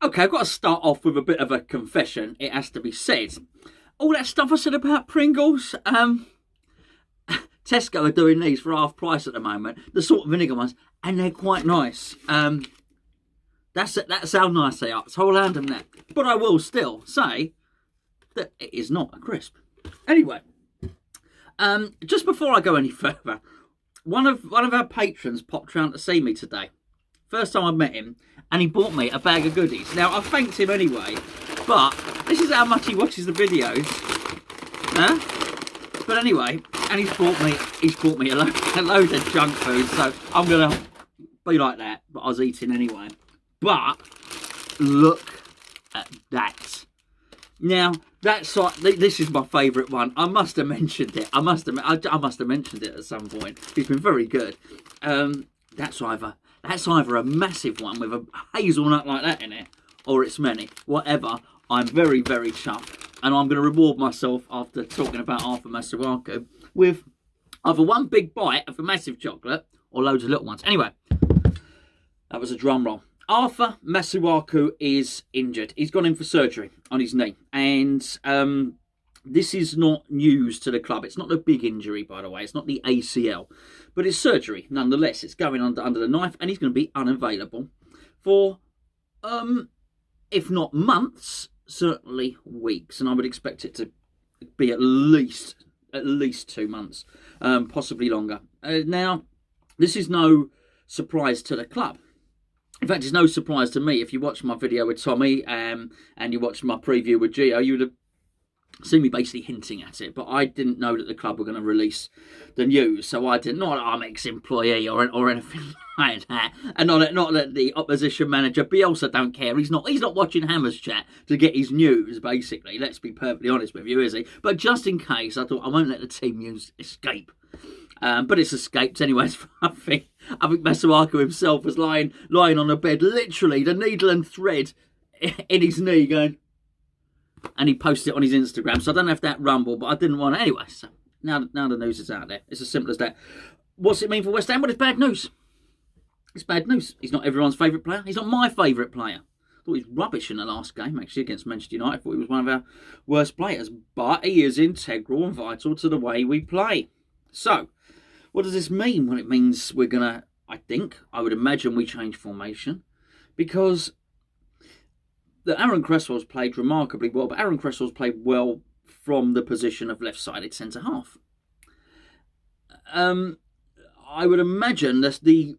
Okay, I've got to start off with a bit of a confession. It has to be said. All that stuff I said about Pringles, Tesco are doing these for half price at the moment, the salt and vinegar ones, and they're quite nice. That's how nice they are. So I'll hand them that. But I will still say that it is not a crisp. Anyway, just before I go any further, one of our patrons popped round to see me today. First time I met him, and he bought me a bag of goodies. Now, I thanked him anyway, but this is how much he watches the videos. Huh? But anyway, and he's bought me a load of junk food, so I'm going to be like that, but I was eating anyway. But look at that. Now, that's like, this is my favourite one. I must have mentioned it. I must have mentioned it at some point. It's been very good. That's either a massive one with a hazelnut like that in it, or it's many. Whatever. I'm very, very chuffed. And I'm going to reward myself after talking about Arthur Masuaku with either one big bite of a massive chocolate or loads of little ones. Anyway, that was a drum roll. Arthur Masuaku is injured. He's gone in for surgery on his knee. And this is not news to the club. It's not a big injury, by the way. It's not the ACL. But it's surgery, nonetheless. It's going under the knife, and he's going to be unavailable for, if not months, certainly weeks. And I would expect it to be at least 2 months, possibly longer. Now, this is no surprise to the club. In fact, it's no surprise to me. If you watched my video with Tommy and you watched my preview with Gio, you would have seen me basically hinting at it. But I didn't know that the club were going to release the news, so I did not. I'm ex-employee or anything like that. And not that the opposition manager Bielsa don't care. He's not watching Hammers Chat to get his news. Basically, let's be perfectly honest with you, is he? But just in case, I thought I won't let the team news escape. But it's escaped anyway. I think Masuaku himself was lying on the bed, literally the needle and thread in his knee, going. And he posted it on his Instagram, so I don't know if that rumbled, but I didn't want it anyway. So now the news is out there. It's as simple as that. What's it mean for West Ham? Well, it's bad news. It's bad news. He's not everyone's favourite player. He's not my favourite player. I thought he was rubbish in the last game, actually, against Manchester United. I thought he was one of our worst players. But he is integral and vital to the way we play. So, what does this mean? Well, it means we're going to, I would imagine we change formation. Because Aaron Cresswell's played remarkably well, but Aaron Cresswell's played well from the position of left-sided centre-half. I would imagine that the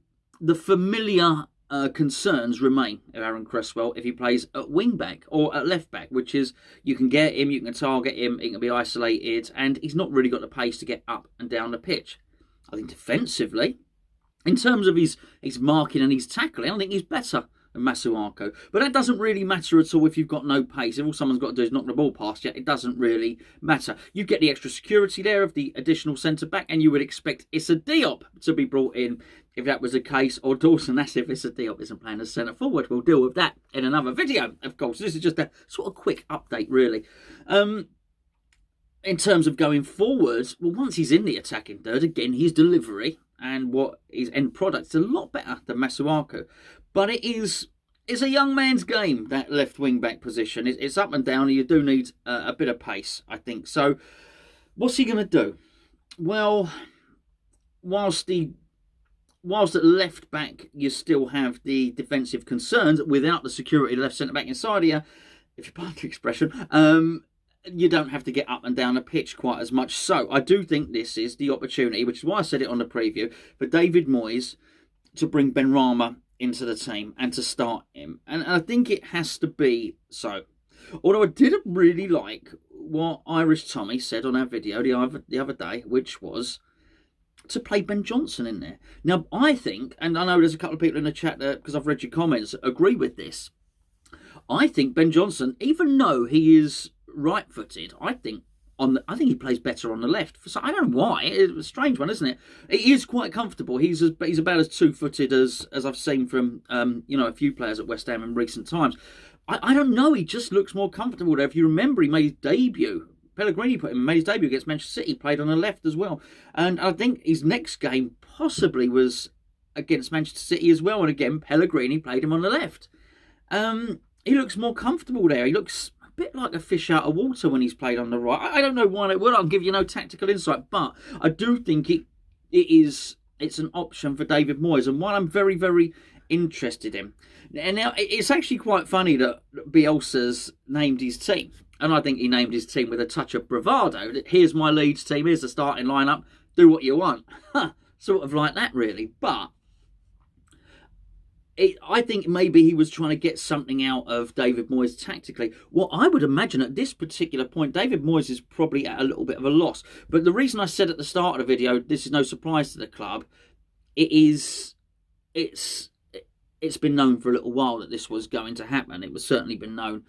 familiar concerns remain of Aaron Cresswell if he plays at wing-back or at left-back, which is you can get him, you can target him, he can be isolated, and he's not really got the pace to get up and down the pitch. I think defensively, in terms of his marking and his tackling, I think he's better than Masuaku. But that doesn't really matter at all if you've got no pace. If all someone's got to do is knock the ball past you, it doesn't really matter. You get the extra security there of the additional centre-back, and you would expect Issa Diop to be brought in if that was the case, or Dawson. That's if Issa Diop isn't playing as centre-forward. We'll deal with that in another video, of course. This is just a sort of quick update, really. In terms of going forwards, well, once he's in the attacking third, again, his delivery and what his end product is a lot better than Masuaku. But it's a young man's game, that left wing-back position. It's up and down, and you do need a bit of pace, I think. So, what's he going to do? Well, whilst at left-back you still have the defensive concerns, without the security of the left centre-back inside of you, if you pardon the expression, you don't have to get up and down the pitch quite as much. So, I do think this is the opportunity, which is why I said it on the preview, for David Moyes to bring Benrahma into the team and to start him. And I think it has to be so. Although I didn't really like what Irish Tommy said on our video the other day, which was to play Ben Johnson in there. Now, I think, and I know there's a couple of people in the chat that, because I've read your comments, agree with this. I think Ben Johnson, even though he is right-footed, I think he plays better on the left. So I don't know why. It's a strange one, isn't it? It is quite comfortable. He's about as two-footed as I've seen from a few players at West Ham in recent times. I don't know. He just looks more comfortable there. If you remember, he made his debut. Pellegrini made his debut against Manchester City. Played on the left as well. And I think his next game possibly was against Manchester City as well. And again, Pellegrini played him on the left. he looks more comfortable there. He looks a bit like a fish out of water when he's played on the right. I don't know why it would. I'll give you no tactical insight, but I do think it's an option for David Moyes, and one I'm very, very interested in. And now it's actually quite funny that Bielsa's named his team, and I think he named his team with a touch of bravado. Here's my Leeds team, here's the starting lineup, do what you want. Sort of like that, really. But I think maybe he was trying to get something out of David Moyes tactically. Well, I would imagine at this particular point, David Moyes is probably at a little bit of a loss. But the reason I said at the start of the video, this is no surprise to the club, it's been known for a little while that this was going to happen. It was certainly been known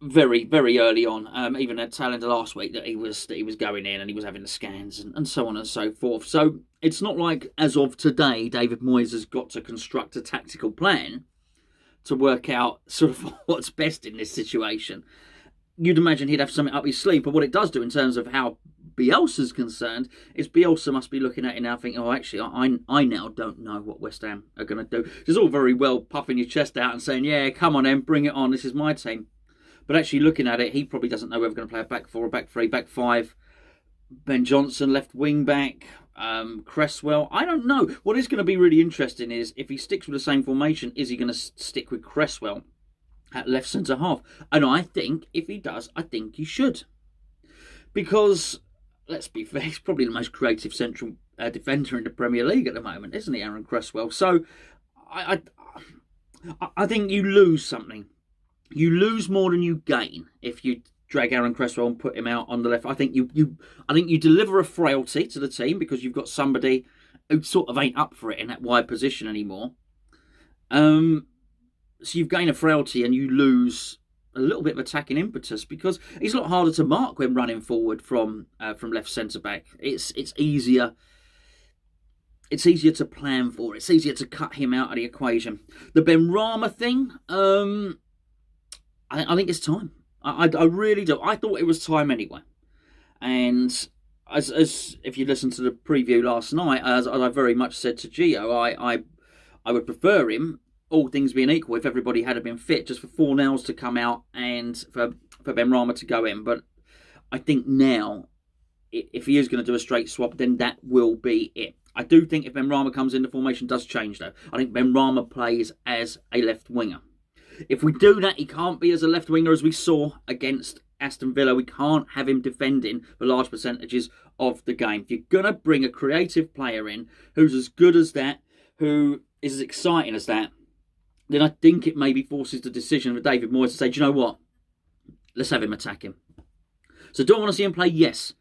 very, very early on, even at tail end of last week, that he was going in and he was having the scans and so on and so forth. So it's not like, as of today, David Moyes has got to construct a tactical plan to work out sort of what's best in this situation. You'd imagine he'd have something up his sleeve, but what it does do in terms of how Bielsa's concerned is Bielsa must be looking at it now thinking, oh, actually, I now don't know what West Ham are going to do. It's all very well puffing your chest out and saying, yeah, come on then, bring it on, this is my team. But actually looking at it, he probably doesn't know whether we're going to play a back four, a back three, back five. Ben Johnson, left wing back. Cresswell. I don't know. What is going to be really interesting is if he sticks with the same formation, is he going to stick with Cresswell at left centre half? And I think if he does, I think he should. Because, let's be fair, he's probably the most creative central defender in the Premier League at the moment, isn't he, Aaron Cresswell? So I think you lose something. You lose more than you gain if you drag Aaron Cresswell and put him out on the left. I think you deliver a frailty to the team because you've got somebody who sort of ain't up for it in that wide position anymore. So you've gained a frailty and you lose a little bit of attacking impetus because he's a lot harder to mark when running forward from left centre back. It's easier. It's easier to plan for. It's easier to cut him out of the equation. The Benrahma thing. I think it's time. I really do. I thought it was time anyway. And as if you listened to the preview last night, as I very much said to Gio, I would prefer him, all things being equal, if everybody had been fit, just for Fornals to come out and for Benrahma to go in. But I think now, if he is going to do a straight swap, then that will be it. I do think if Benrahma comes in, the formation does change, though. I think Benrahma plays as a left winger. If we do that, he can't be as a left winger as we saw against Aston Villa. We can't have him defending for large percentages of the game. If you're going to bring a creative player in who's as good as that, who is as exciting as that, then I think it maybe forces the decision of David Moyes to say, do you know what? Let's have him attack him. So do I want to see him play? Yes.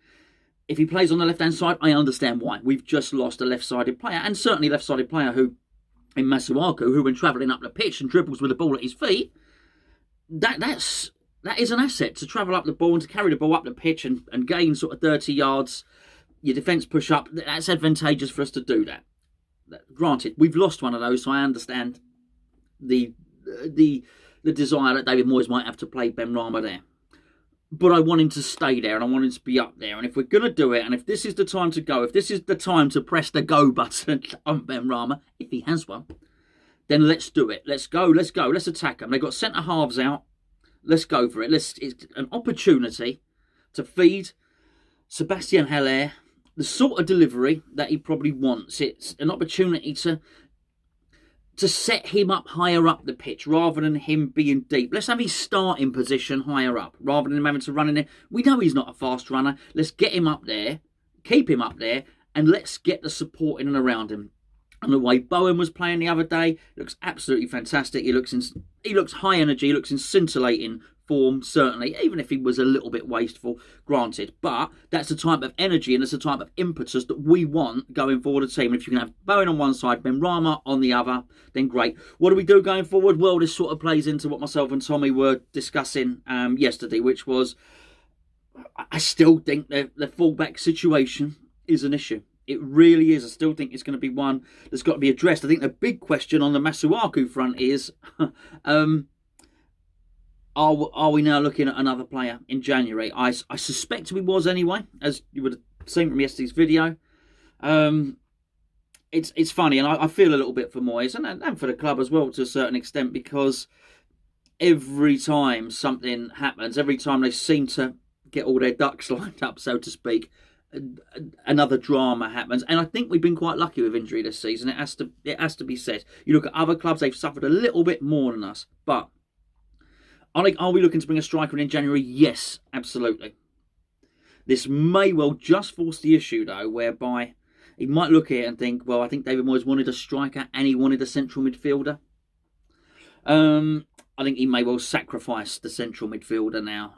If he plays on the left-hand side, I understand why. We've just lost a left-sided player, and certainly left-sided player who, in Masuaku, who when travelling up the pitch and dribbles with the ball at his feet, that is an asset to travel up the ball and to carry the ball up the pitch and gain sort of 30 yards. Your defence push up. That's advantageous for us to do that. Granted, we've lost one of those, so I understand the desire that David Moyes might have to play Benrahma there. But I want him to stay there and I want him to be up there. And if we're going to do it, and if this is the time to go, if this is the time to press the go button on Benrahma, if he has one, then let's do it. Let's go. Let's attack them. They've got centre-halves out. Let's go for it. It's an opportunity to feed Sebastian Haller the sort of delivery that he probably wants. It's an opportunity to set him up higher up the pitch rather than him being deep. Let's have his starting position higher up rather than him having to run in there. We know he's not a fast runner. Let's get him up there, keep him up there, and let's get the support in and around him. And the way Bowen was playing the other day looks absolutely fantastic. He looks high energy. He looks in scintillating form, certainly, even if he was a little bit wasteful, granted. But that's the type of energy and that's the type of impetus that we want going forward the team. And if you can have Bowen on one side, Benrahma on the other, then great. What do we do going forward? Well, this sort of plays into what myself and Tommy were discussing yesterday, which was I still think the fullback situation is an issue. It really is. I still think it's going to be one that's got to be addressed. I think the big question on the Masuaku front is, are we now looking at another player in January? I suspect we was anyway, as you would have seen from yesterday's video. It's funny, and I feel a little bit for Moyes and for the club as well to a certain extent, because every time something happens, every time they seem to get all their ducks lined up, so to speak, another drama happens. And I think we've been quite lucky with injury this season. It has to be said. You look at other clubs; they've suffered a little bit more than us. But are we looking to bring a striker in January? Yes, absolutely. This may well just force the issue, though, whereby he might look at it and think, well, I think David Moyes wanted a striker and he wanted a central midfielder. I think he may well sacrifice the central midfielder now,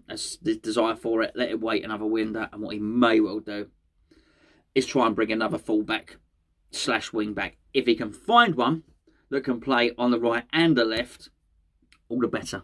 as the desire for it, let it wait another window, and what he may well do is try and bring another fullback / wing back. If he can find one that can play on the right and the left, all the better.